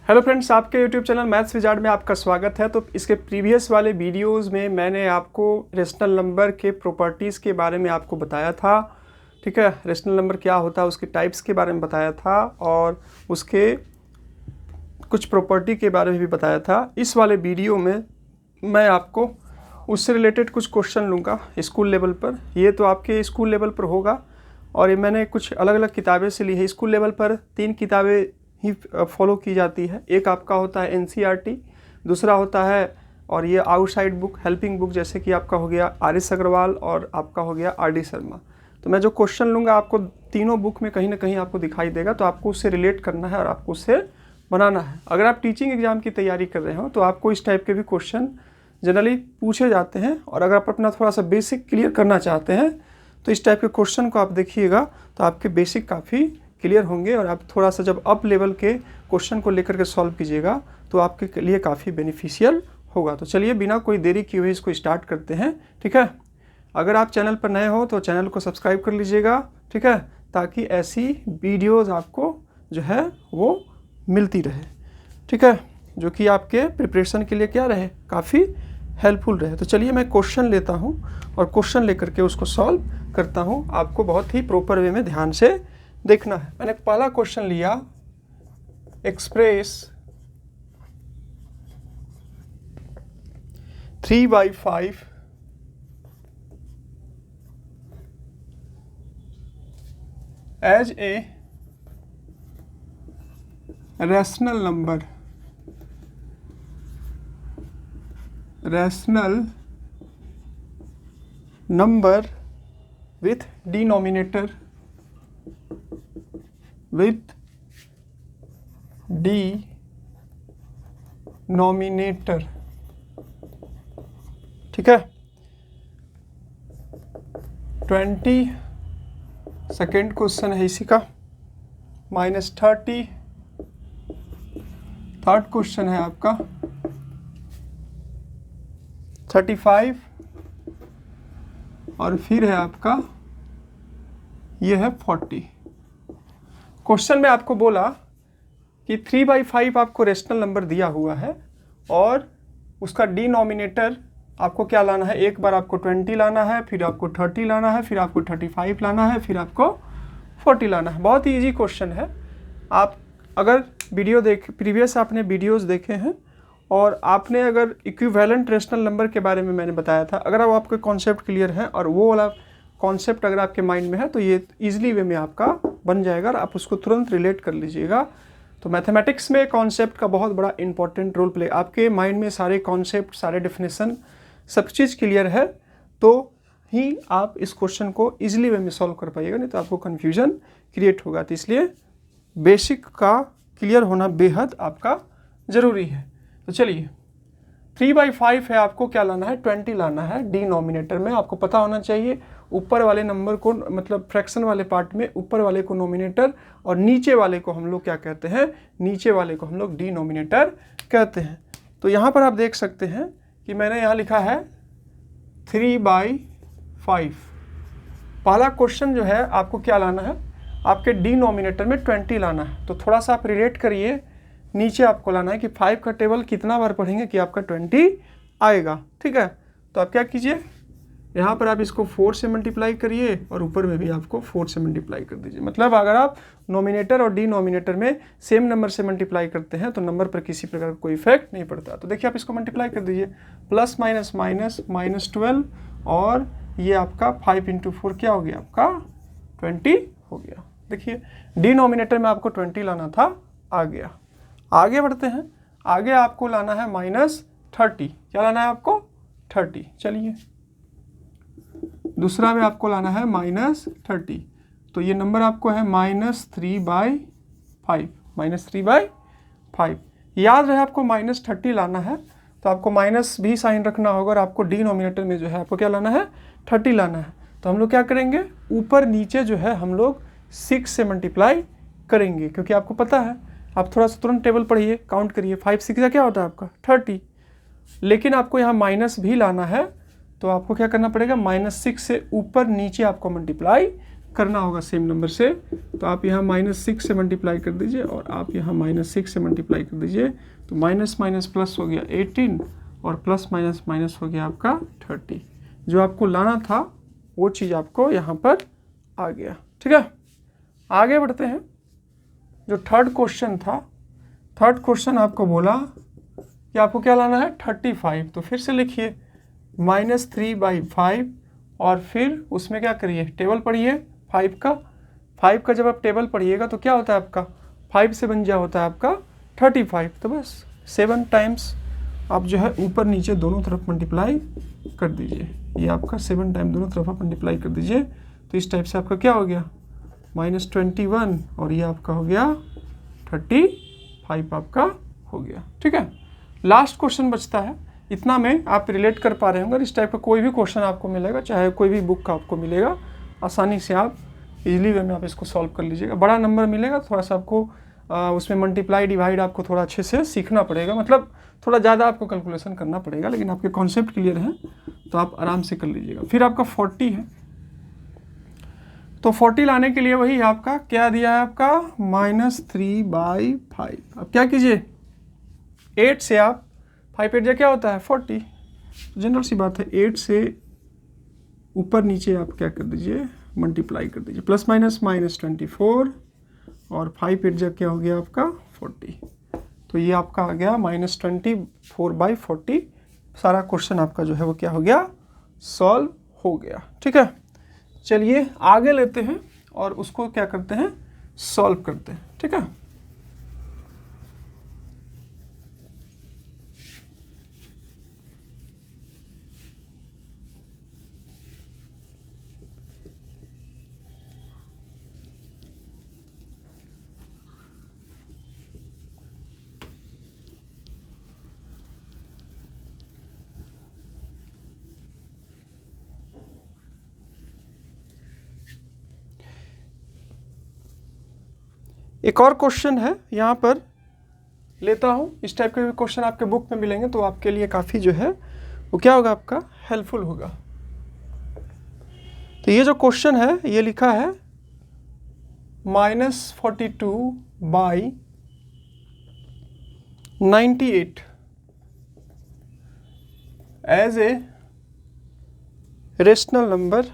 Hello friends, आपके YouTube channel maths wizard में आपका स्वागत है। तो इसके प्रीवियस वाले वीडियोस में मैंने आपको रेशनल नंबर के प्रॉपर्टीज़ के बारे में आपको बताया था। ठीक है, रेशनल नंबर क्या होता है, उसके टाइप्स के बारे में बताया था और उसके कुछ प्रॉपर्टी के बारे में भी बताया था। इस वाले वीडियो में मैं आपको उससे रिलेटेड कुछ क्वेश्चन लूँगा स्कूल लेवल पर। ये तो आपके स्कूल लेवल पर होगा और ये मैंने कुछ अलग अलग किताबें से ली है। स्कूल लेवल पर 3 किताबें ही फॉलो की जाती है। एक आपका होता है NCERT, दूसरा होता है और ये आउटसाइड बुक, हेल्पिंग बुक, जैसे कि आपका हो गया RS अग्रवाल और आपका हो गया RD शर्मा। तो मैं जो क्वेश्चन लूँगा आपको तीनों बुक में कहीं ना कहीं आपको दिखाई देगा, तो आपको उससे रिलेट करना है और आपको उससे बनाना है। अगर आप टीचिंग एग्जाम की तैयारी कर रहे हो तो आपको इस टाइप के भी क्वेश्चन जनरली पूछे जाते हैं। और अगर आप अपना थोड़ा सा बेसिक क्लियर करना चाहते हैं तो इस टाइप के क्वेश्चन को आप देखिएगा तो आपके बेसिक काफ़ी क्लियर होंगे। और आप थोड़ा सा जब अप लेवल के क्वेश्चन को लेकर के सॉल्व कीजिएगा तो आपके लिए काफ़ी बेनिफिशियल होगा। तो चलिए बिना कोई देरी किए हुए इसको स्टार्ट करते हैं। ठीक है, अगर आप चैनल पर नए हो तो चैनल को सब्सक्राइब कर लीजिएगा। ठीक है, ताकि ऐसी वीडियोज़ आपको जो है वो मिलती रहे। ठीक है, जो कि आपके प्रिपरेशन के लिए क्या रहे, काफ़ी हेल्पफुल रहे। तो चलिए मैं क्वेश्चन लेता हूँ और क्वेश्चन लेकर के उसको सॉल्व करता हूँ। आपको बहुत ही प्रॉपर वे में ध्यान से देखना है। मैंने पहला क्वेश्चन लिया, express 3/5 as a rational number with denominator ठीक है। 20 सेकेंड क्वेश्चन है इसी का, -30 थर्ड क्वेश्चन है आपका, 35 और फिर है आपका ये है 40। क्वेश्चन में आपको बोला कि 3/5 आपको रेशनल नंबर दिया हुआ है और उसका डिनोमिनेटर आपको क्या लाना है। एक बार आपको 20 लाना है, फिर आपको 30 लाना है, फिर आपको 35 लाना है, फिर आपको 40 लाना है। बहुत ही ईजी क्वेश्चन है। आप अगर प्रीवियस आपने वीडियोस देखे हैं और आपने अगर इक्विवेलेंट रेशनल नंबर के बारे में मैंने बताया था, अगर अब आपको कॉन्सेप्ट क्लियर है और वो वाला कॉन्सेप्ट अगर आपके माइंड में है तो ये ईजिली वे में आपका बन जाएगा और आप उसको तुरंत रिलेट कर लीजिएगा। तो मैथमेटिक्स में कॉन्सेप्ट का बहुत बड़ा इंपॉर्टेंट रोल प्ले। आपके माइंड में सारे कॉन्सेप्ट, सारे डेफिनेशन, सब चीज़ क्लियर है तो ही आप इस क्वेश्चन को ईजिली वे में सॉल्व कर पाइएगा, नहीं तो आपको कन्फ्यूजन क्रिएट होगा। तो इसलिए बेसिक का क्लियर होना बेहद आपका ज़रूरी है। तो चलिए 3/5 है, आपको क्या लाना है, 20 लाना है। डिनोमिनेटर में आपको पता होना चाहिए, ऊपर वाले नंबर को मतलब फ्रैक्शन वाले पार्ट में ऊपर वाले को नोमिनेटर और नीचे वाले को हम लोग क्या कहते हैं, नीचे वाले को हम लोग डिनोमिनेटर कहते हैं। तो यहाँ पर आप देख सकते हैं कि मैंने यहाँ लिखा है 3/5। पहला क्वेश्चन जो है आपको क्या लाना है, आपके डिनोमिनेटर में 20 लाना है। तो थोड़ा सा आप रिलेट करिए, नीचे आपको लाना है कि 5 का टेबल कितना बार पढ़ेंगे कि आपका 20 आएगा। ठीक है, तो आप क्या कीजिए, यहाँ पर आप इसको 4 से मल्टीप्लाई करिए और ऊपर में भी आपको 4 से मल्टीप्लाई कर दीजिए। मतलब अगर आप नोमिनेटर और डिनोमिनेटर में सेम नंबर से मल्टीप्लाई करते हैं तो नंबर पर किसी प्रकार का कोई इफेक्ट नहीं पड़ता। तो देखिए आप इसको मल्टीप्लाई कर दीजिए, प्लस माइनस माइनस -12 और ये आपका 5 × 4 क्या हो गया, आपका 20 हो गया। देखिए डिनोमिनेटर में आपको 20 लाना था, आ गया। आगे बढ़ते हैं, आगे आपको लाना है -30। क्या लाना है आपको, 30। चलिए दूसरा में आपको लाना है -30। तो ये नंबर आपको है -3/5, -3/5। याद रहे आपको -30 लाना है तो आपको माइनस भी साइन रखना होगा और आपको डिनोमिनेटर में जो है आपको क्या लाना है, 30 लाना है। तो हम लोग क्या करेंगे, ऊपर नीचे जो है हम लोग 6 से मल्टीप्लाई करेंगे, क्योंकि आपको पता है। आप थोड़ा सा तुरंत टेबल पढ़िए, काउंट करिए, 5 6 क्या होता है आपका 30। लेकिन आपको यहाँ माइनस भी लाना है तो आपको क्या करना पड़ेगा, -6 से ऊपर नीचे आपको मल्टीप्लाई करना होगा सेम नंबर से। तो आप यहाँ -6 से मल्टीप्लाई कर दीजिए और आप यहाँ -6 से मल्टीप्लाई कर दीजिए, तो माइनस माइनस प्लस हो गया 18 और प्लस माइनस माइनस हो गया आपका 30। जो आपको लाना था वो चीज़ आपको यहाँ पर आ गया। ठीक है, आगे बढ़ते हैं। जो थर्ड क्वेश्चन था, थर्ड क्वेश्चन आपको बोला कि आपको क्या लाना है 35। तो फिर से लिखिए -3/5 और फिर उसमें क्या करिए, टेबल पढ़िए 5 का जब आप टेबल पढ़िएगा तो क्या होता है आपका 5 से बन जाए होता है आपका 35। तो बस 7 टाइम्स आप जो है ऊपर नीचे दोनों तरफ मल्टीप्लाई कर दीजिए। ये आपका 7 टाइम दोनों तरफ आप मल्टीप्लाई कर दीजिए। तो इस टाइप से आपका क्या हो गया -21 और ये आपका हो गया 35 आपका हो गया। ठीक है, लास्ट क्वेश्चन बचता है। इतना में आप रिलेट कर पा रहे होंगे। इस टाइप का कोई भी क्वेश्चन आपको मिलेगा, चाहे कोई भी बुक का आपको मिलेगा, आसानी से आप इजीली वे में आप इसको सॉल्व कर लीजिएगा। बड़ा नंबर मिलेगा, थोड़ा सा आपको उसमें मल्टीप्लाई डिवाइड आपको थोड़ा अच्छे से सीखना पड़ेगा, मतलब थोड़ा ज़्यादा आपको कैलकुलेशन करना पड़ेगा, लेकिन आपके कॉन्सेप्ट क्लियर हैं तो आप आराम से कर लीजिएगा। फिर आपका 40 है, तो 40 लाने के लिए वही आपका क्या दिया है आपका -3/5। अब क्या कीजिए 8 से आप 5 8 क्या होता है 40, जनरल सी बात है 8 से ऊपर नीचे आप क्या कर दीजिए मल्टीप्लाई कर दीजिए, प्लस माइनस -24 और 5 8 क्या हो गया आपका 40। तो ये आपका आ गया -24/40। सारा क्वेश्चन आपका जो है वो क्या हो गया सॉल्व हो गया। ठीक है, चलिए आगे लेते हैं और उसको क्या करते हैं सॉल्व करते हैं। ठीक है, एक और क्वेश्चन है यहाँ पर लेता हूँ। इस टाइप के भी क्वेश्चन आपके बुक में मिलेंगे तो आपके लिए काफ़ी जो है वो क्या होगा आपका हेल्पफुल होगा। तो ये जो क्वेश्चन है ये लिखा है -42/98 as a rational number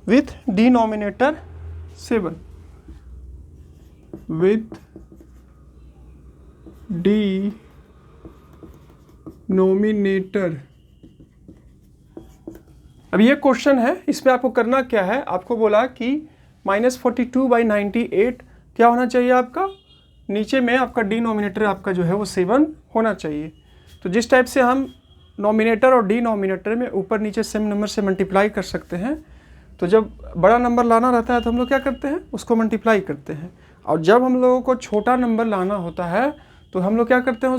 with denominator 7 with denominator। अब ये क्वेश्चन है, इसमें आपको करना क्या है, आपको बोला कि -42/98 क्या होना चाहिए आपका, नीचे में आपका डिनोमिनेटर आपका जो है वो 7 होना चाहिए। तो जिस टाइप से हम नोमिनेटर और डिनोमिनेटर में ऊपर नीचे सेम नंबर से मल्टीप्लाई कर सकते हैं, तो जब बड़ा नंबर लाना रहता है तो हम लोग क्या करते हैं उसको मल्टीप्लाई करते हैं, और जब हम लोगों को छोटा नंबर लाना होता है तो हम लोग क्या करते हैं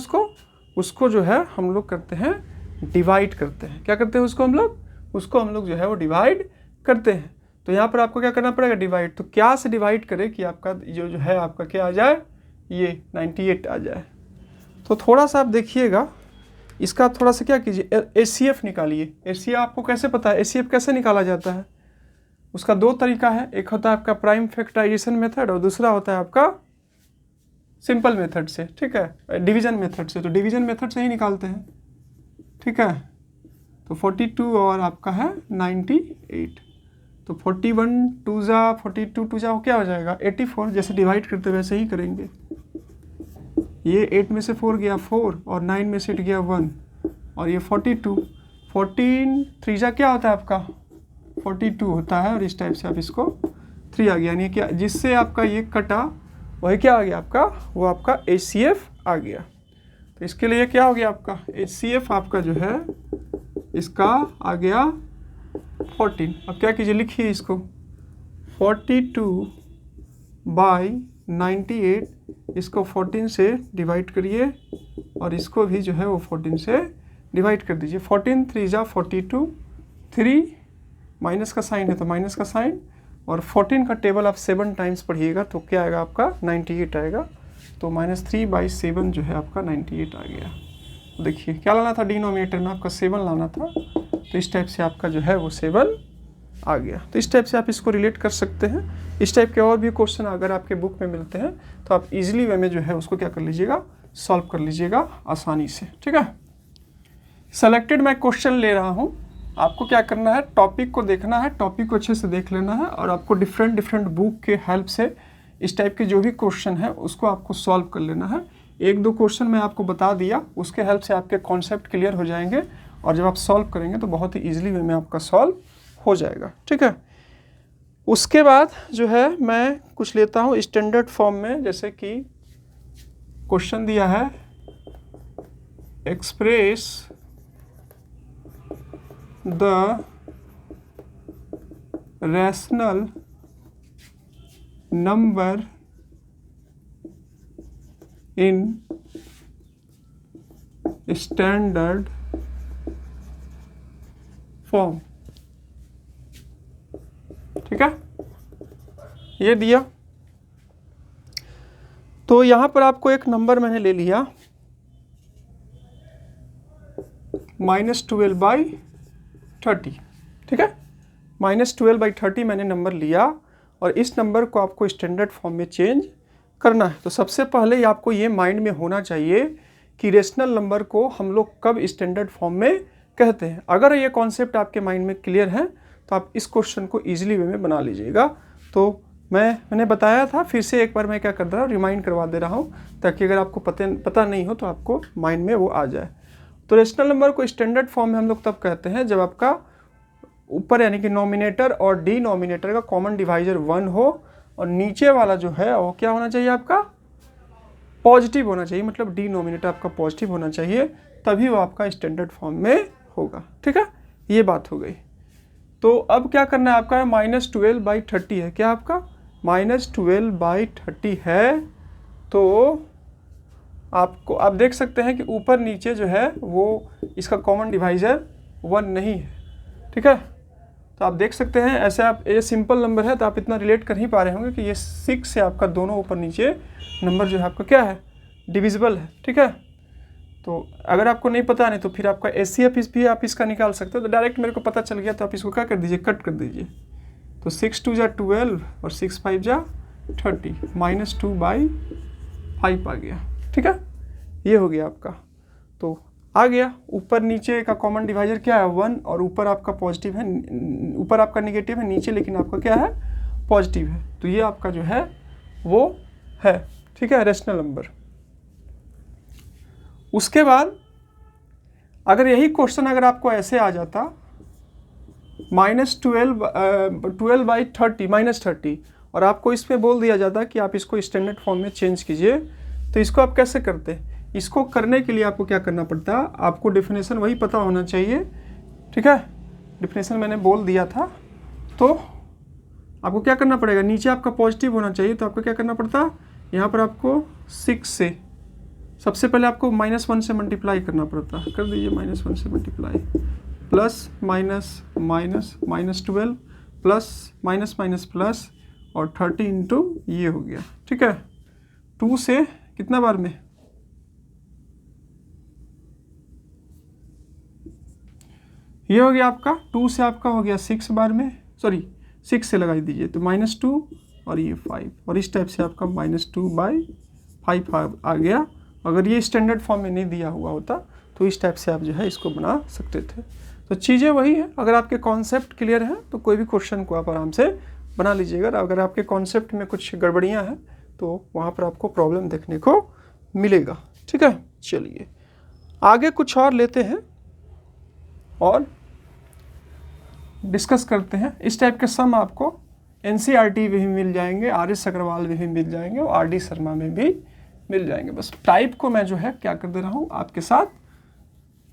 उसको जो है हम लोग करते हैं डिवाइड करते हैं। क्या करते हैं उसको हम लोग जो है वो डिवाइड करते हैं। तो यहाँ पर आपको क्या करना पड़ेगा डिवाइड। तो क्या से डिवाइड करें कि आपका जो है आपका क्या आ जाए, ये 98 आ जाए। तो थोड़ा सा आप देखिएगा इसका, थोड़ा सा क्या कीजिए HCF निकालिए। HCF आपको कैसे पता है, HCF कैसे निकाला जाता है, उसका 2 तरीका है। एक होता है आपका प्राइम फैक्टराइजेशन मेथड और दूसरा होता है आपका सिंपल मेथड से। ठीक है, डिवीजन मेथड से। तो डिवीजन मेथड से ही निकालते हैं। ठीक है, तो 42 और आपका है 98। तो 41 2 42 2 क्या हो जाएगा 84। जैसे डिवाइड करते वैसे ही करेंगे। ये 8 में से 4 गया 4 और 9 में से 8 गया 1 और ये 42 14 3 क्या होता है आपका 42 होता है, और इस टाइप से आप इसको 3 आ गया, यानी क्या जिससे आपका ये कटा वही क्या आ गया आपका, वो आपका HCF आ गया। तो इसके लिए क्या हो गया आपका HCF आपका जो है इसका आ गया 14। अब क्या कीजिए लिखिए इसको 42/98, इसको 14 से डिवाइड करिए और इसको भी जो है वो 14 से डिवाइड कर दीजिए। 14 3 42, 3 माइनस का साइन है तो माइनस का साइन और 14 का टेबल आप 7 टाइम्स पढ़िएगा तो क्या आएगा आपका 98 आएगा। तो -3/7 जो है आपका 98 आ गया। देखिए क्या लाना था डिनोमिनेटर में आपका 7 लाना था, तो इस टाइप से आपका जो है वो 7 आ गया। तो इस टाइप से आप इसको रिलेट कर सकते हैं। इस टाइप के और भी क्वेश्चन अगर आपके बुक में मिलते हैं तो आप इजीली वे में जो है उसको क्या कर लीजिएगा, सॉल्व कर लीजिएगा आसानी से। ठीक है, सेलेक्टेड मैं क्वेश्चन ले रहा हूँ। आपको क्या करना है, टॉपिक को देखना है, टॉपिक को अच्छे से देख लेना है और आपको डिफरेंट बुक के हेल्प से इस टाइप के जो भी क्वेश्चन है उसको आपको सॉल्व कर लेना है। 1-2 क्वेश्चन मैं आपको बता दिया, उसके हेल्प से आपके कॉन्सेप्ट क्लियर हो जाएंगे और जब आप सॉल्व करेंगे तो बहुत ही ईजिली वे में आपका सॉल्व हो जाएगा। ठीक है, उसके बाद जो है मैं कुछ लेता हूँ स्टैंडर्ड फॉर्म में, जैसे कि क्वेश्चन दिया है express the rational number in standard form. ठीक है, ये दिया। तो यहां पर आपको एक नंबर मैंने ले लिया -12/30। ठीक है, -12/30 मैंने नंबर लिया और इस नंबर को आपको स्टैंडर्ड फॉर्म में चेंज करना है। तो सबसे पहले आपको ये माइंड में होना चाहिए कि रेशनल नंबर को हम लोग कब स्टैंडर्ड फॉर्म में कहते हैं। अगर ये कॉन्सेप्ट आपके माइंड में क्लियर है तो आप इस क्वेश्चन को इजीली वे में बना लीजिएगा। तो मैंने बताया था, फिर से एक बार मैं क्या कर रहा हूँ, रिमाइंड करवा दे रहा हूँ, ताकि अगर आपको पता नहीं हो तो आपको माइंड में वो आ जाए। तो रेशनल नंबर को स्टैंडर्ड फॉर्म में हम लोग तब कहते हैं जब आपका ऊपर यानी कि नॉमिनेटर और डिनोमिनेटर का कॉमन डिवाइजर 1 हो और नीचे वाला जो है वो क्या होना चाहिए, आपका पॉजिटिव होना चाहिए। मतलब डिनोमिनेटर आपका पॉजिटिव होना चाहिए, तभी वो आपका स्टैंडर्ड फॉर्म में होगा। ठीक है, ये बात हो गई। तो अब क्या करना है आपका, -12/30 है। क्या आपका -12/30 है। तो आपको आप देख सकते हैं कि ऊपर नीचे जो है वो इसका कॉमन डिवाइजर 1 नहीं है। ठीक है, तो आप देख सकते हैं ऐसे, आप ये सिंपल नंबर है तो आप इतना रिलेट कर ही पा रहे होंगे कि ये 6 से आपका दोनों ऊपर नीचे नंबर जो है आपका क्या है, डिविजिबल है। ठीक है, तो अगर आपको नहीं पता नहीं तो फिर आपका एचसीएफ भी आप इसका निकाल सकते हो। तो डायरेक्ट मेरे को पता चल गया तो आप इसको क्या कर दीजिए, कट कर दीजिए। तो 6×2 = 12 और 6×5 = 30, -2/5 आ गया। ठीक है, ये हो गया आपका। तो आ गया, ऊपर नीचे का कॉमन डिवाइजर क्या है 1 और ऊपर आपका पॉजिटिव है, ऊपर आपका निगेटिव है, नीचे लेकिन आपका क्या है, पॉजिटिव है। तो ये आपका जो है वो है। ठीक है, रेशनल नंबर। उसके बाद अगर यही क्वेश्चन अगर आपको ऐसे आ जाता -12/30 और आपको इसमें बोल दिया जाता कि आप इसको स्टैंडर्ड फॉर्म में चेंज कीजिए, तो इसको आप कैसे करते? इसको करने के लिए आपको क्या करना पड़ता, आपको डेफिनेशन वही पता होना चाहिए। ठीक है, डेफिनेशन मैंने बोल दिया था। तो आपको क्या करना पड़ेगा, नीचे आपका पॉजिटिव होना चाहिए, तो आपको क्या करना पड़ता, यहाँ पर आपको 6 से सबसे पहले आपको -1 से मल्टीप्लाई करना पड़ता। कर दीजिए, -1 से multiply, plus minus minus -12 plus minus minus plus और 30 इंटू ये हो गया। ठीक है, 2 से कितना बार में, ये हो गया आपका 2 से आपका हो गया 6 बार में, सॉरी 6 से लगाई दीजिए, तो -2 और ये 5 और इस टाइप से आपका -2/5 आ गया। अगर ये स्टैंडर्ड फॉर्म में नहीं दिया हुआ होता तो इस टाइप से आप जो है इसको बना सकते थे। तो चीज़ें वही है, अगर आपके कॉन्सेप्ट क्लियर है तो कोई भी क्वेश्चन को आप आराम से बना लीजिएगा। अगर आपके कॉन्सेप्ट में कुछ गड़बड़ियाँ हैं तो वहाँ पर आपको प्रॉब्लम देखने को मिलेगा। ठीक है, चलिए आगे कुछ और लेते हैं और डिस्कस करते हैं। इस टाइप के सम आपको एनसीईआरटी में भी मिल जाएंगे, RS अग्रवाल में भी मिल जाएंगे और RD शर्मा में भी मिल जाएंगे। बस टाइप को मैं जो है क्या कर दे रहा हूँ, आपके साथ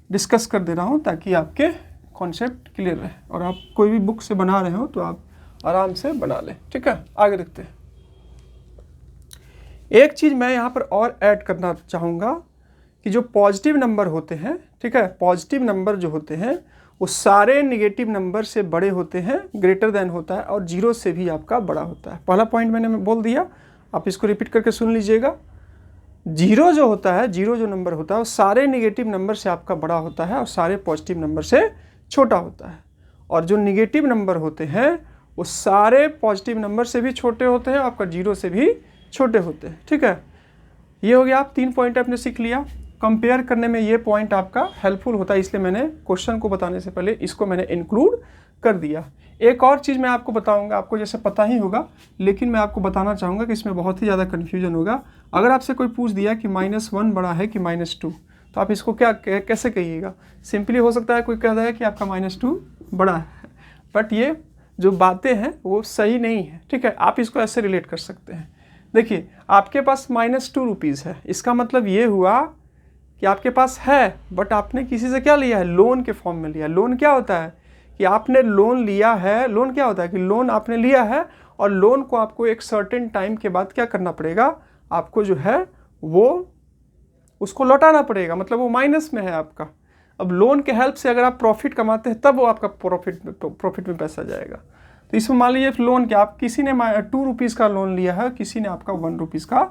डिस्कस कर दे रहा हूँ ताकि आपके कॉन्सेप्ट क्लियर रहे और आप कोई भी बुक से बना रहे हो तो आप आराम से बना लें। ठीक है, आगे देखते हैं। एक चीज़ मैं यहाँ पर और ऐड करना चाहूँगा कि जो पॉजिटिव नंबर होते हैं, ठीक है, पॉजिटिव नंबर जो होते हैं वो सारे नेगेटिव नंबर से बड़े होते हैं, ग्रेटर देन होता है, और 0 से भी आपका बड़ा होता है। पहला पॉइंट मैंने बोल दिया, आप इसको रिपीट करके सुन लीजिएगा। 0 जो होता है, 0 जो नंबर होता है वो सारे नेगेटिव नंबर से आपका बड़ा होता है और सारे पॉजिटिव नंबर से छोटा होता है। और जो नेगेटिव नंबर होते हैं वो सारे पॉजिटिव नंबर से भी छोटे होते हैं, आपका 0 से भी छोटे होते हैं। ठीक है, ये हो गया। आप 3 पॉइंट आपने सीख लिया। कंपेयर करने में ये पॉइंट आपका हेल्पफुल होता है, इसलिए मैंने क्वेश्चन को बताने से पहले इसको मैंने इंक्लूड कर दिया। एक और चीज़ मैं आपको बताऊंगा, आपको जैसे पता ही होगा, लेकिन मैं आपको बताना चाहूँगा कि इसमें बहुत ही ज़्यादा कन्फ्यूजन होगा। अगर आपसे कोई पूछ दिया कि -1 बड़ा है कि -2, तो आप इसको कैसे कहिएगा? सिंपली हो सकता है कोई कह रहा है कि आपका -2 बड़ा है, बट ये जो बातें हैं वो सही नहीं है। ठीक है, आप इसको ऐसे रिलेट कर सकते हैं। देखिए, आपके पास -2 रुपीज़ है, इसका मतलब ये हुआ कि आपके पास है, बट आपने किसी से क्या लिया है? लोन के फॉर्म में लिया। लोन क्या होता है कि आपने लोन लिया है। लोन क्या होता है कि लोन आपने लिया है और लोन को आपको एक सर्टेन टाइम के बाद क्या करना पड़ेगा? आपको जो है वो उसको लौटाना पड़ेगा, मतलब वो माइनस में है आपका। अब लोन के हेल्प से अगर आप प्रॉफिट कमाते हैं तब वो आपका प्रॉफिट में पैसा जाएगा। तो इसमें मान लीजिए लोन क्या, आप किसी ने 2 रुपीज़ का लोन लिया है, किसी ने आपका 1 रुपीज़ का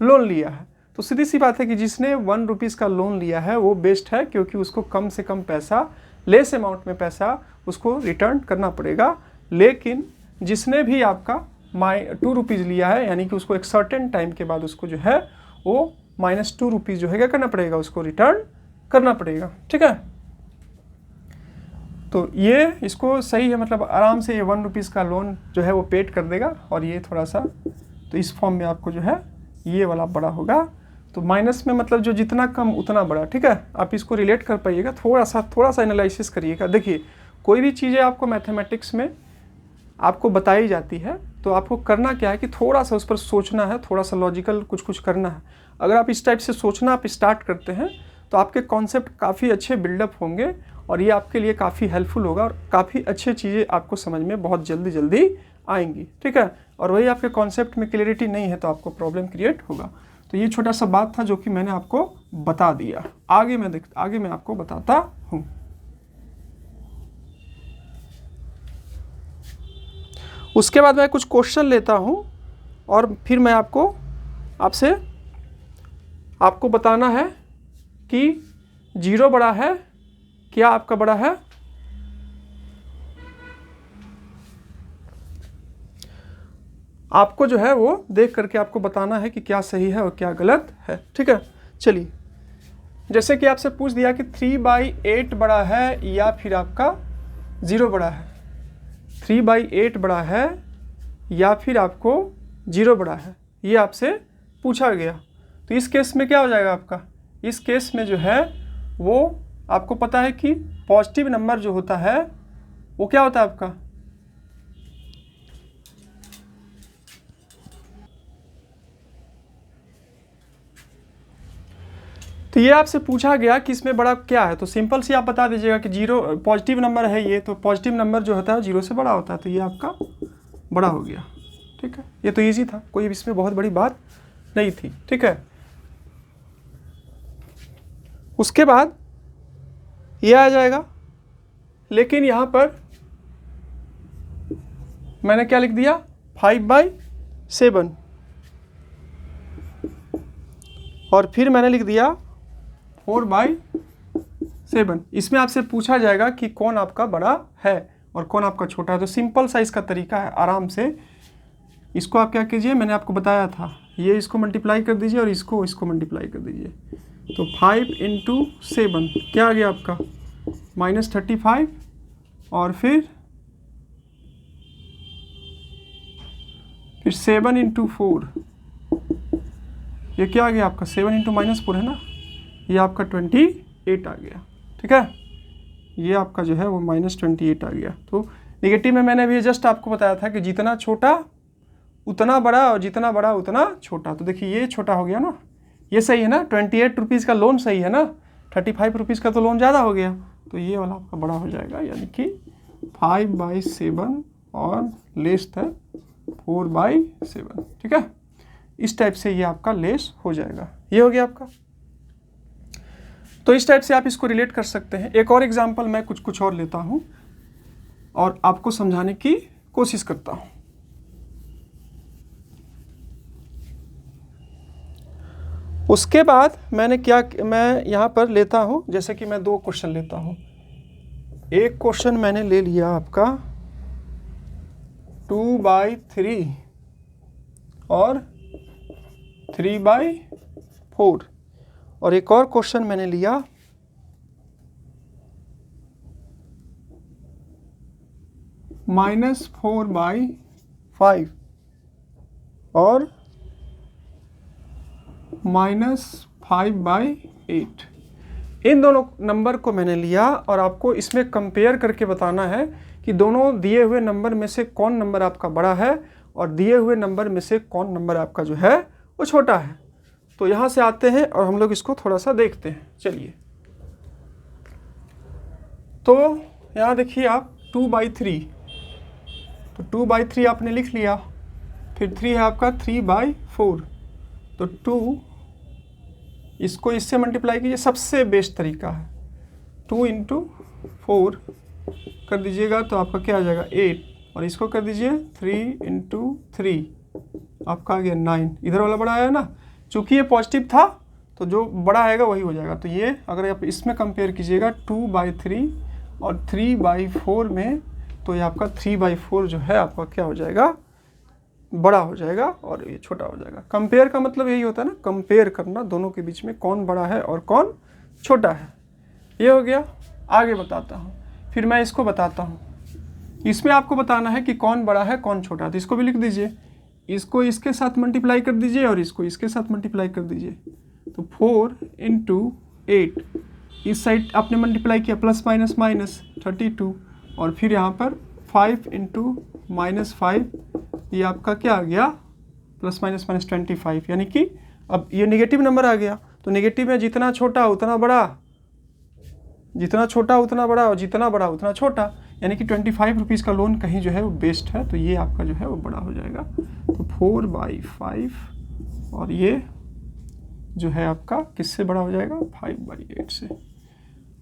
लोन लिया है, तो सीधी सी बात है कि जिसने 1 रुपीज़ का लोन लिया है वो बेस्ट है, क्योंकि उसको कम से कम पैसा, लेस अमाउंट में पैसा उसको रिटर्न करना पड़ेगा। लेकिन जिसने भी आपका 2 रुपीज़ लिया है, यानी कि उसको एक सर्टेन टाइम के बाद उसको जो है वो -2 रुपीज़ जो है क्या करना पड़ेगा? उसको रिटर्न करना पड़ेगा। ठीक है, तो ये इसको सही है, मतलब आराम से ये 1 रुपीज़ का लोन जो है वो पेड कर देगा। और ये थोड़ा सा, तो इस फॉर्म में आपको जो है ये वाला बड़ा होगा। तो माइनस में मतलब जो जितना कम उतना बड़ा। ठीक है, आप इसको रिलेट कर पाइएगा, थोड़ा सा एनालिसिस करिएगा। देखिए, कोई भी चीज़ें आपको मैथमेटिक्स में आपको बताई जाती है तो आपको करना क्या है कि थोड़ा सा उस पर सोचना है, थोड़ा सा लॉजिकल कुछ करना है। अगर आप इस टाइप से सोचना आप स्टार्ट करते हैं तो आपके कॉन्सेप्ट काफ़ी अच्छे बिल्डअप होंगे और ये आपके लिए काफ़ी हेल्पफुल होगा और काफ़ी अच्छी चीज़ें आपको समझ में बहुत जल्दी आएंगी। ठीक है, और वही आपके कॉन्सेप्ट में क्लियरिटी नहीं है तो आपको प्रॉब्लम क्रिएट होगा। तो ये छोटा सा बात था जो कि मैंने आपको बता दिया। आगे मैं आपको बताता हूँ। उसके बाद मैं कुछ क्वेश्चन लेता हूँ और फिर मैं आपको बताना है कि 0 बड़ा है, क्या आपका बड़ा है? आपको जो है वो देख करके आपको बताना है कि क्या सही है और क्या गलत है। ठीक है, चलिए, जैसे कि आपसे पूछ दिया कि 3/8 बड़ा है या फिर आपका 0 बड़ा है। 3/8 बड़ा है या फिर आपको 0 बड़ा है, ये आपसे पूछा गया। तो इस केस में क्या हो जाएगा आपका? इस केस में जो है वो आपको पता है कि पॉजिटिव नंबर जो होता है वो क्या होता है आपका? तो ये आपसे पूछा गया कि इसमें बड़ा क्या है, तो सिंपल सी आप बता दीजिएगा कि 0 पॉजिटिव नंबर है ये, तो पॉजिटिव नंबर जो होता है 0 से बड़ा होता है, तो ये आपका बड़ा हो गया। ठीक है, ये तो इजी था, कोई इसमें बहुत बड़ी बात नहीं थी। ठीक है, उसके बाद ये आ जाएगा, लेकिन यहाँ पर मैंने क्या लिख दिया? 5/7, और फिर मैंने लिख दिया 4/7। इसमें आपसे पूछा जाएगा कि कौन आपका बड़ा है और कौन आपका छोटा है। तो सिंपल सा इसका तरीका है, आराम से इसको आप क्या कीजिए, मैंने आपको बताया था, ये इसको मल्टीप्लाई कर दीजिए और इसको मल्टीप्लाई कर दीजिए। तो 5 × 7 क्या आ गया आपका? -35, और फिर 7 × 4, ये क्या आ गया आपका? 7 × -4 है ना, ये आपका 28 आ गया। ठीक है, ये आपका जो है वो -28 आ गया। तो नेगेटिव में मैंने अभी जस्ट आपको बताया था कि जितना छोटा उतना बड़ा और जितना बड़ा उतना छोटा। तो देखिए ये छोटा हो गया ना, ये सही है ना, 28 रुपीज़ का लोन सही है ना, 35 रुपीज़ का तो लोन ज़्यादा हो गया, तो ये वाला आपका बड़ा हो जाएगा, यानी कि 5/7 और लेस है 4/7। ठीक है, इस टाइप से ये आपका लेस हो जाएगा। ये हो गया आपका। तो इस टाइप से आप इसको रिलेट कर सकते हैं। एक और एग्जांपल मैं कुछ और लेता हूं और आपको समझाने की कोशिश करता हूं। उसके बाद मैं यहाँ पर लेता हूँ, जैसे कि मैं 2 क्वेश्चन लेता हूँ। एक क्वेश्चन मैंने ले लिया आपका 2/3 और 3/4, और एक और क्वेश्चन मैंने लिया -4/5 और -5/8। इन दोनों नंबर को मैंने लिया और आपको इसमें कंपेयर करके बताना है कि दोनों दिए हुए नंबर में से कौन नंबर आपका बड़ा है और दिए हुए नंबर में से कौन नंबर आपका जो है वो छोटा है। तो यहाँ से आते हैं और हम लोग इसको थोड़ा सा देखते हैं। चलिए, तो यहाँ देखिए आप 2/3, तो 2/3 आपने लिख लिया, फिर 3 है आपका 3/4, तो 2 इसको इससे मल्टीप्लाई कीजिए, सबसे बेस्ट तरीका है 2 × 4 कर दीजिएगा तो आपका क्या आ जाएगा 8, और इसको कर दीजिए 3 × 3 आपका आ गया 9। इधर वाला बड़ा आया ना, चूंकि ये पॉजिटिव था तो जो बड़ा आएगा वही हो जाएगा। तो ये अगर आप इसमें कंपेयर कीजिएगा 2/3 और 3/4 में, तो ये आपका 3/4 जो है आपका क्या हो जाएगा, बड़ा हो जाएगा और ये छोटा हो जाएगा। कंपेयर का मतलब यही होता है ना, कंपेयर करना दोनों के बीच में कौन बड़ा है और कौन छोटा है। ये हो गया। आगे बताता हूँ, फिर मैं इसको बताता हूँ। इसमें आपको बताना है कि कौन बड़ा है कौन छोटा है, तो इसको भी लिख दीजिए, इसको इसके साथ मल्टीप्लाई कर दीजिए और इसको इसके साथ मल्टीप्लाई कर दीजिए। तो 4 × 8, इस साइड आपने मल्टीप्लाई किया +- 32, और फिर यहाँ पर 5 × -5, ये आपका क्या आ गया +- 25, यानी कि अब ये नेगेटिव नंबर आ गया। तो नेगेटिव में जितना छोटा उतना बड़ा, जितना छोटा उतना बड़ा, और जितना बड़ा उतना छोटा, यानी कि 25 रुपीज़ का लोन कहीं जो है वो बेस्ट है, तो ये आपका जो है वो बड़ा हो जाएगा। तो 4/5 और ये जो है आपका किससे बड़ा हो जाएगा 5/8 से।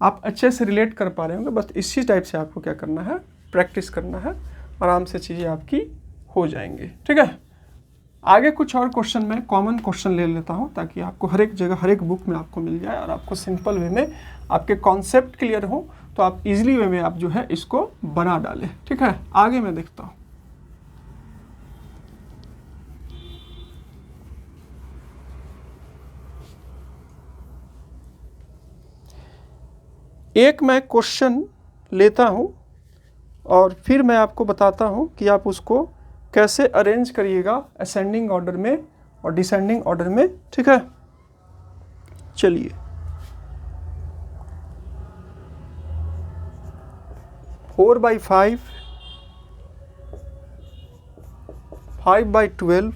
आप अच्छे से रिलेट कर पा रहे होंगे। बस इसी टाइप से आपको क्या करना है, प्रैक्टिस करना है, आराम से चीज़ें आपकी हो जाएंगे। ठीक है, आगे कुछ और क्वेश्चन में कॉमन क्वेश्चन ले लेता हूं ताकि आपको हर एक जगह हर एक बुक में आपको मिल जाए और आपको सिंपल वे में आपके कॉन्सेप्ट क्लियर हो, तो आप इजीली वे में आप जो है इसको बना डालें। ठीक है, आगे मैं देखता हूं। एक मैं क्वेश्चन लेता हूं और फिर मैं आपको बताता हूं कि आप उसको कैसे अरेंज करिएगा असेंडिंग ऑर्डर में और डिसेंडिंग ऑर्डर में। ठीक है, चलिए 4/5, 5/12,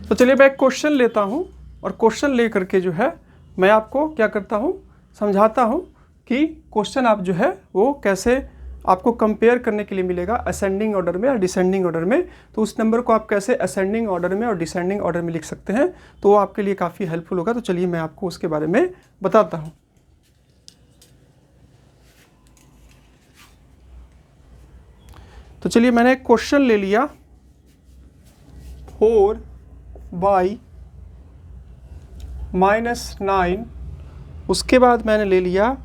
तो चलिए मैं एक क्वेश्चन लेता हूं और क्वेश्चन ले करके जो है मैं आपको क्या करता हूं, समझाता हूं कि क्वेश्चन आप जो है वो कैसे आपको कंपेयर करने के लिए मिलेगा असेंडिंग ऑर्डर में और डिसेंडिंग ऑर्डर में। तो उस नंबर को आप कैसे असेंडिंग ऑर्डर में और डिसेंडिंग ऑर्डर में लिख सकते हैं, तो वो आपके लिए काफ़ी हेल्पफुल होगा। तो चलिए मैं आपको उसके बारे में बताता हूँ। तो चलिए मैंने एक क्वेश्चन ले लिया 4/-9, उसके बाद मैंने ले लिया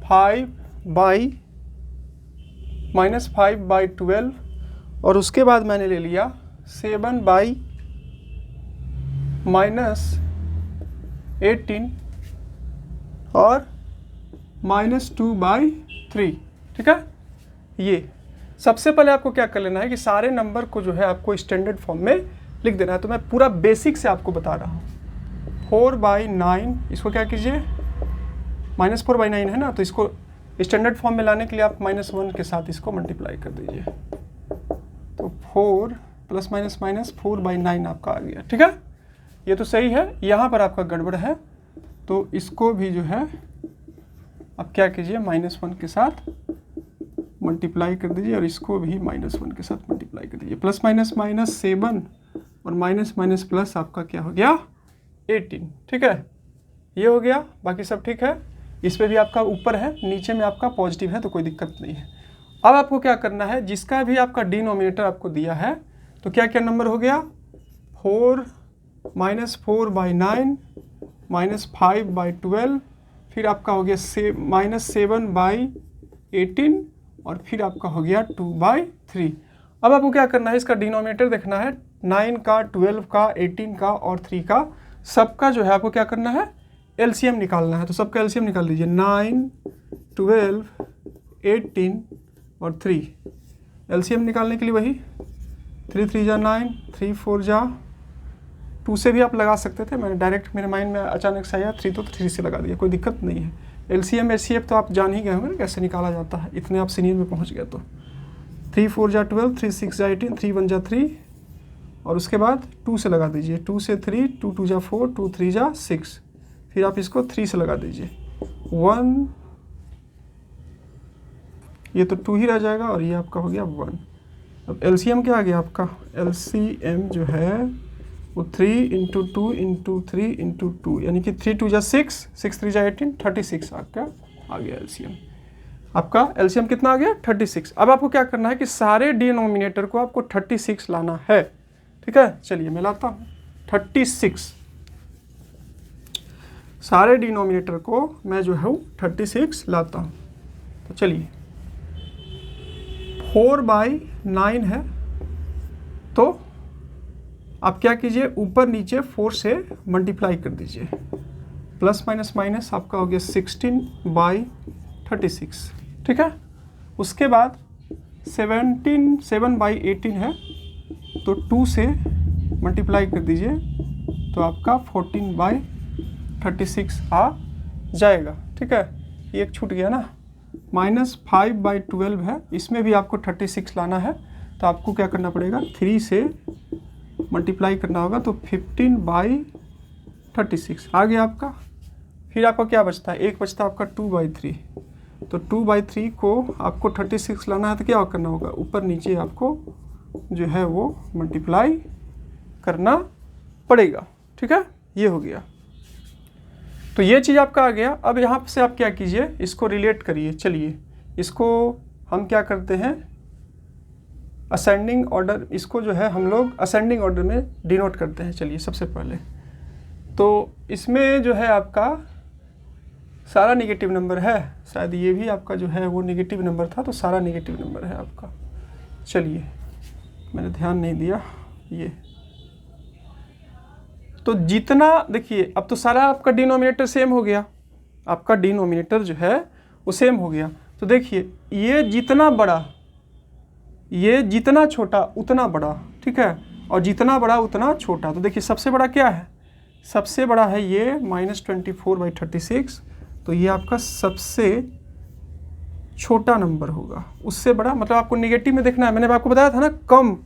5/-5/12, और उसके बाद मैंने ले लिया 7/-18 और -2/3। ठीक है, ये सबसे पहले आपको क्या कर लेना है कि सारे नंबर को जो है आपको स्टैंडर्ड फॉर्म में लिख देना है। तो मैं पूरा बेसिक से आपको बता रहा हूँ। 4/9, इसको क्या कीजिए, -4/9 है ना, तो इसको स्टैंडर्ड फॉर्म में लाने के लिए आप -1 के साथ इसको मल्टीप्लाई कर दीजिए। तो 4 ± 4/9 आपका आ गया। ठीक है, ये तो सही है। यहाँ पर आपका गड़बड़ है, तो इसको भी जो है आप क्या कीजिए, -1 के साथ मल्टीप्लाई कर दीजिए और इसको भी -1 के साथ मल्टीप्लाई कर दीजिए। प्लस माइनस माइनस 7 और माइनस माइनस प्लस आपका क्या हो गया 18। ठीक है, ये हो गया, बाकी सब ठीक है। इस पे भी आपका ऊपर है, नीचे में आपका पॉजिटिव है, तो कोई दिक्कत नहीं है। अब आपको क्या करना है, जिसका भी आपका डिनोमिनेटर आपको दिया है, तो क्या क्या नंबर हो गया 4 -4/9 -5/12, फिर आपका हो गया -7/18 और फिर आपका हो गया 2/3। अब आपको क्या करना है, इसका डिनोमिनेटर देखना है, 9 का, 12 का, 18 का और 3 का, सबका जो है आपको क्या करना है एलसीएम निकालना है। तो सबका एलसीएम निकाल लीजिए, 9, 12, 18 और 3। एलसीएम निकालने के लिए वही 3 3 जा 9, 3 4 जा 2 से भी आप लगा सकते थे, मैंने डायरेक्ट मेरे माइंड में अचानक से आया 3 तो 3 से लगा दिया, कोई दिक्कत नहीं है। एलसीएम एचसीएफ तो आप जान ही गए होंगे कैसे निकाला जाता है, इतने आप सीनियर में पहुंच गए तो। 3 4 जा 12, 3 6 जा 18, 3 1 जा 3 और उसके बाद 2 से लगा दीजिए, 2 से 3, 2 2 जा 4, 2 3 जा 6, फिर आप इसको 3 से लगा दीजिए 1, ये तो 2 ही रह जाएगा और ये आपका हो गया 1। अब एलसीएम क्या आ गया आपका, एलसीएम जो है वो 3 × 2 × 3 × 2 यानी कि 3 2 जा 6, 6 3 जा 18, 36 आपका आ गया एलसीएम। आपका एलसीएम कितना आ गया 36। अब आपको क्या करना है कि सारे डिनोमिनेटर को आपको 36 लाना है। ठीक है, चलिए मैं लाता हूँ 36, सारे डिनोमिनेटर को मैं जो है 36 लाता हूँ। तो चलिए 4/9 है, तो आप क्या कीजिए ऊपर नीचे 4 से मल्टीप्लाई कर दीजिए, प्लस माइनस माइनस आपका हो गया 16/36। ठीक है, उसके बाद 7/18 है, तो 2 से मल्टीप्लाई कर दीजिए तो आपका 14/36 आ जाएगा। ठीक है, ये एक छूट गया ना। -5/12 है, इसमें भी आपको 36 लाना है, तो आपको क्या करना पड़ेगा 3 से मल्टीप्लाई करना होगा, तो 15/36 आ गया आपका। फिर आपका क्या बचता है, एक बचता है आपका 2/3, तो 2/3 को आपको 36 लाना है, तो क्या करना होगा ऊपर नीचे आपको जो है वो मल्टीप्लाई करना पड़ेगा। ठीक है, ये हो गया, तो ये चीज़ आपका आ गया। अब यहाँ से आप क्या कीजिए, इसको रिलेट करिए। चलिए इसको हम क्या करते हैं असेंडिंग ऑर्डर, इसको जो है हम लोग असेंडिंग ऑर्डर में डिनोट करते हैं। चलिए सबसे पहले तो इसमें जो है आपका सारा नेगेटिव नंबर है, शायद ये भी आपका जो है वो नेगेटिव नंबर था, तो सारा नेगेटिव नंबर है आपका। चलिए मैंने ध्यान नहीं दिया, ये तो जितना देखिए, अब तो सारा आपका डिनोमिनेटर सेम हो गया, आपका डिनोमिनेटर जो है वो सेम हो गया। तो देखिए ये जितना बड़ा, ये जितना छोटा उतना बड़ा, ठीक है, और जितना बड़ा उतना छोटा। तो देखिए सबसे बड़ा क्या है, सबसे बड़ा है ये -24/36, तो ये आपका सबसे छोटा नंबर होगा। उससे बड़ा मतलब आपको नेगेटिव में देखना है, मैंने आपको बताया था ना, कम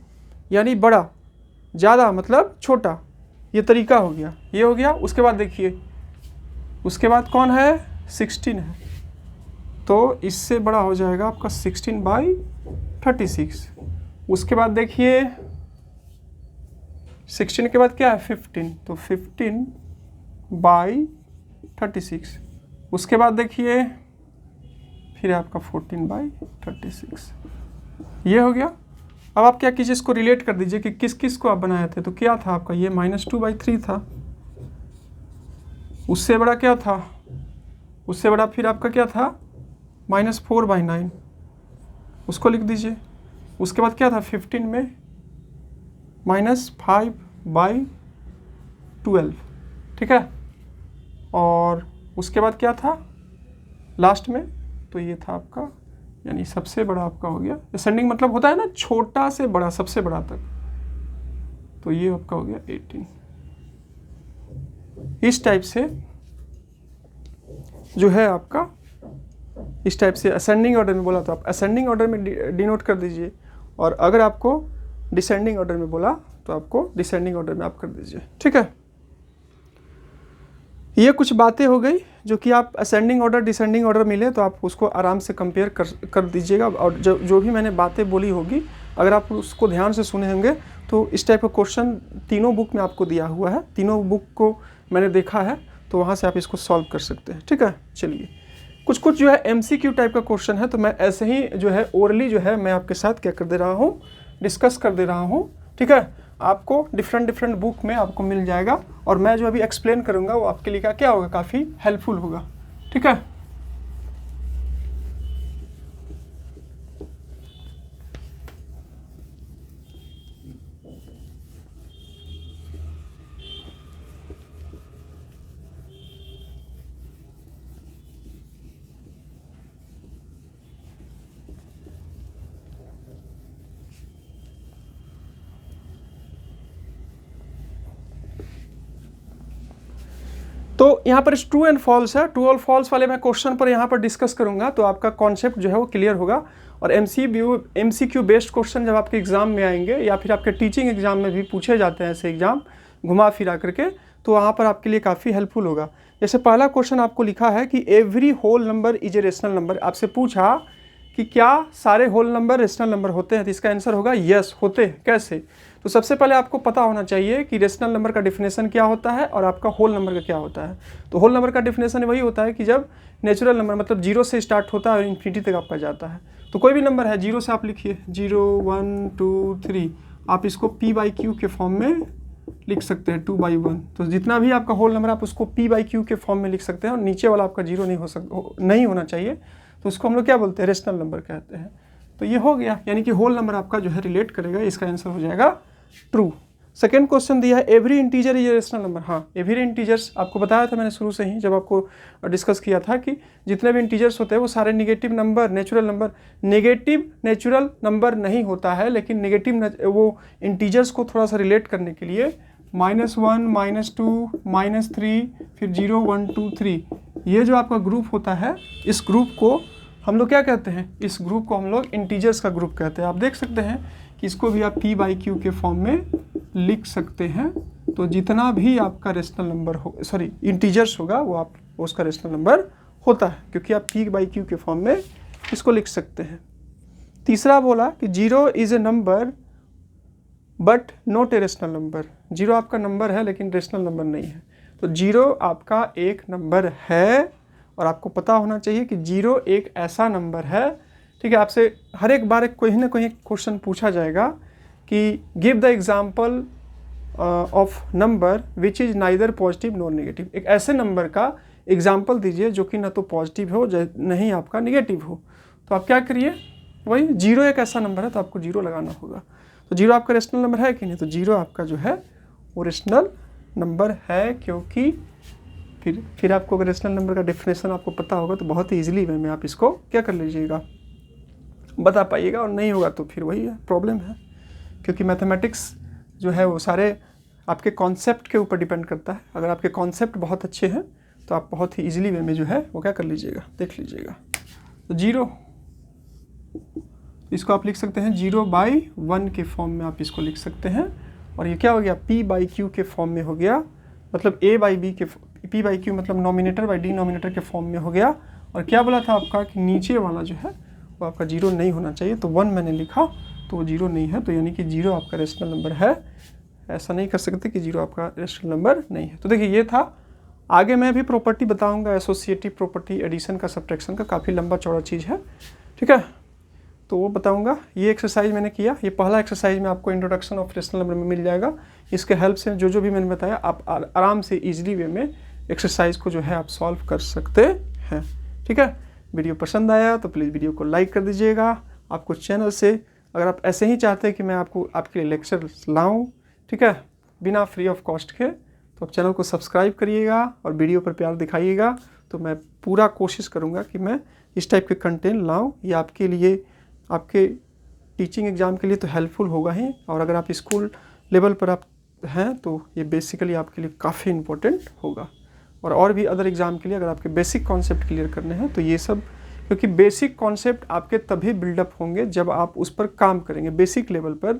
यानी बड़ा, ज़्यादा मतलब छोटा, ये तरीका हो गया, ये हो गया। उसके बाद देखिए, उसके बाद कौन है 16 है, तो इससे बड़ा हो जाएगा आपका 16/36। उसके बाद देखिए 16 के बाद क्या है 15, तो 15/36। उसके बाद देखिए फिर आपका 14/36, ये हो गया। अब आप क्या कीजिए, इसको रिलेट कर दीजिए कि किस किस को आप बनाए थे। तो क्या था आपका, ये -2/3 था, उससे बड़ा क्या था, उससे बड़ा फिर आपका क्या था -4/9, उसको लिख दीजिए। उसके बाद क्या था 15 में -5/12, ठीक है, और उसके बाद क्या था लास्ट में, तो ये था आपका, यानी सबसे बड़ा आपका हो गया। असेंडिंग मतलब होता है ना छोटा से बड़ा, सबसे बड़ा तक, तो ये आपका हो गया 18। इस टाइप से जो है आपका, इस टाइप से असेंडिंग ऑर्डर में बोला तो आप असेंडिंग ऑर्डर में डिनोट कर दीजिए, और अगर आपको डिसेंडिंग ऑर्डर में बोला तो आपको डिसेंडिंग ऑर्डर में आप कर दीजिए। ठीक है, ये कुछ बातें हो गई जो कि आप असेंडिंग ऑर्डर डिसेंडिंग ऑर्डर मिले तो आप उसको आराम से कंपेयर कर दीजिएगा। और जो भी मैंने बातें बोली होगी अगर आप उसको ध्यान से सुने होंगे तो इस टाइप का क्वेश्चन तीनों बुक में आपको दिया हुआ है, तीनों बुक को मैंने देखा है, तो वहाँ से आप इसको सॉल्व कर सकते हैं। ठीक है, चलिए कुछ जो है MCQ टाइप का क्वेश्चन है, तो मैं ऐसे ही जो है ओरली जो है मैं आपके साथ क्या कर दे रहा हूँ, डिस्कस कर दे रहा हूँ। ठीक है, आपको डिफरेंट बुक में आपको मिल जाएगा और मैं जो अभी एक्सप्लेन करूँगा वो आपके लिए क्या होगा, काफ़ी हेल्पफुल होगा। ठीक है, तो यहाँ पर ट्रू एंड फॉल्स है, ट्रू और फॉल्स वाले मैं क्वेश्चन पर यहाँ पर डिस्कस करूँगा, तो आपका कॉन्सेप्ट जो है वो क्लियर होगा। और MCQ बेस्ड क्वेश्चन जब आपके एग्जाम में आएंगे या फिर आपके टीचिंग एग्जाम में भी पूछे जाते हैं ऐसे एग्जाम घुमा फिरा करके, तो वहाँ पर आपके लिए काफ़ी हेल्पफुल होगा। जैसे पहला क्वेश्चन आपको लिखा है कि every whole number is a rational number. आपसे पूछा कि क्या सारे होल नंबर रेशनल नंबर होते हैं, तो इसका आंसर होगा यस होते हैं। कैसे? तो सबसे पहले आपको पता होना चाहिए कि रेशनल नंबर का डेफिनेशन क्या होता है और आपका होल नंबर का क्या होता है। तो होल नंबर का डेफिनेशन वही होता है कि जब नेचुरल नंबर मतलब 0 से स्टार्ट होता है और इन्फिनिटी तक आपका जाता है। तो कोई भी नंबर है 0 से आप लिखिए 0 1 2 3, आप इसको P/Q के फॉर्म में लिख सकते हैं 2/1। तो जितना भी आपका होल नंबर आप उसको P/Q के फॉर्म में लिख सकते हैं और नीचे वाला आपका 0 नहीं होना चाहिए, तो उसको हम लोग क्या बोलते हैं, रेशनल नंबर कहते हैं। तो ये हो गया, यानी कि होल नंबर आपका जो है रिलेट करेगा, इसका आंसर हो जाएगा ट्रू। सेकेंड क्वेश्चन दिया है every integer is rational number. हाँ, एवरी इंटीजर्स आपको बताया था मैंने शुरू से ही जब आपको डिस्कस किया था कि जितने भी इंटीजर्स होते हैं वो सारे negative number natural number, negative natural number नहीं होता है, लेकिन नेगेटिव वो इंटीजर्स को थोड़ा सा रिलेट करने के लिए -1 -2 -3 फिर 0 1 2 3 ये जो आपका ग्रुप होता है, इस ग्रुप को हम लोग क्या कहते हैं, इस ग्रुप को हम लोग इंटीजर्स का ग्रुप कहते हैं। आप देख सकते हैं कि इसको भी आप P/Q के फॉर्म में लिख सकते हैं। तो जितना भी आपका रेशनल नंबर हो, सॉरी इंटीजर्स होगा, वो आप उसका रेशनल नंबर होता है, क्योंकि आप P/Q के फॉर्म में इसको लिख सकते हैं। तीसरा बोला कि 0 is a number but not a rational number. 0 आपका नंबर है लेकिन रेशनल नंबर नहीं है। तो 0 आपका एक नंबर है और आपको पता होना चाहिए कि 0 एक ऐसा नंबर है। ठीक है, आपसे हर एक बार कोई ना कोई क्वेश्चन पूछा जाएगा कि give the example of number which is neither positive nor negative. एक ऐसे नंबर का एग्जाम्पल दीजिए जो कि ना तो पॉजिटिव हो नहीं आपका नेगेटिव हो। तो आप क्या करिए, वही 0 एक ऐसा नंबर है तो आपको 0 लगाना होगा। तो 0 आपका रेशनल नंबर है कि नहीं, तो 0 आपका जो है वो रेशनल नंबर है, क्योंकि फिर आपको अगर रेशनल नंबर का डेफिनेशन आपको पता होगा तो बहुत ही ईजिली वे में आप इसको क्या कर लीजिएगा, बता पाइएगा। और नहीं होगा तो फिर वही है, प्रॉब्लम है, क्योंकि मैथमेटिक्स जो है वो सारे आपके कॉन्सेप्ट के ऊपर डिपेंड करता है। अगर आपके कॉन्सेप्ट बहुत अच्छे हैं तो आप बहुत ही ईजिली वे में जो है वो क्या कर लीजिएगा, देख लीजिएगा। तो 0 इसको आप लिख सकते हैं 0/1 के फॉर्म में आप इसको लिख सकते हैं। और ये क्या हो गया, P/Q के फॉर्म में हो गया, मतलब A/B के P/Q मतलब नॉमिनेटर बाई डिनोमिनेटर के फॉर्म में हो गया। और क्या बोला था आपका कि नीचे वाला जो है वो आपका 0 नहीं होना चाहिए। तो 1 मैंने लिखा तो वो 0 नहीं है, तो यानी कि 0 आपका रेशनल नंबर है। ऐसा नहीं कर सकते कि 0 आपका रेशनल नंबर नहीं है। तो देखिए ये था। आगे मैं भी प्रॉपर्टी बताऊंगा, एसोसिएटिव प्रॉपर्टी, एडिशन का, सब्ट्रैक्शन का, काफ़ी लंबा चौड़ा चीज़ है। ठीक है, तो वो बताऊंगा। ये एक्सरसाइज मैंने किया, ये पहला एक्सरसाइज में आपको इंट्रोडक्शन ऑफ रेशनल नंबर में मिल जाएगा। इसके हेल्प से जो भी मैंने बताया आप आराम से ईजिली वे में एक्सरसाइज को जो है आप सॉल्व कर सकते हैं। ठीक है, वीडियो पसंद आया तो प्लीज़ वीडियो को लाइक कर दीजिएगा। आपको चैनल से अगर आप ऐसे ही चाहते हैं कि मैं आपके लिए लेक्चर लाऊं, ठीक है, बिना फ्री ऑफ कॉस्ट के, तो आप चैनल को सब्सक्राइब करिएगा और वीडियो पर प्यार दिखाइएगा। तो मैं पूरा कोशिश करूँगा कि मैं इस टाइप के कंटेंट लाऊं। ये आपके लिए, आपके टीचिंग एग्ज़ाम के लिए तो हेल्पफुल होगा ही, और अगर आप स्कूल लेवल पर आप हैं तो ये बेसिकली आपके लिए काफ़ी इम्पोर्टेंट होगा। और भी अदर एग्ज़ाम के लिए अगर आपके बेसिक कॉन्सेप्ट क्लियर करने हैं तो ये सब, क्योंकि बेसिक कॉन्सेप्ट आपके तभी बिल्डअप होंगे जब आप उस पर काम करेंगे बेसिक लेवल पर,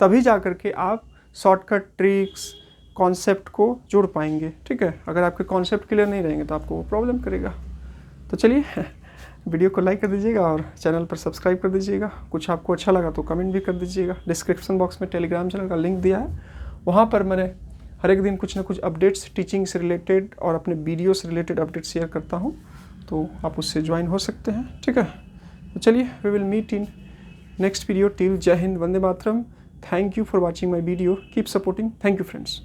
तभी जा कर के आप शॉर्टकट ट्रिक्स कॉन्सेप्ट को जोड़ पाएंगे। ठीक है, अगर आपके कॉन्सेप्ट क्लियर नहीं रहेंगे तो आपको वो प्रॉब्लम करेगा। तो चलिए वीडियो को लाइक कर दीजिएगा और चैनल पर सब्सक्राइब कर दीजिएगा। कुछ आपको अच्छा लगा तो कमेंट भी कर दीजिएगा। डिस्क्रिप्शन बॉक्स में टेलीग्राम चैनल का लिंक दिया है, वहाँ पर मैंने हर एक दिन कुछ ना कुछ अपडेट्स टीचिंग से रिलेटेड और अपने वीडियो से रिलेटेड अपडेट शेयर करता हूँ, तो आप उससे ज्वाइन हो सकते हैं। ठीक है, तो चलिए we will meet in next video. Till जय हिंद, वंदे मातरम। Thank you for watching my video, keep supporting. Thank you friends.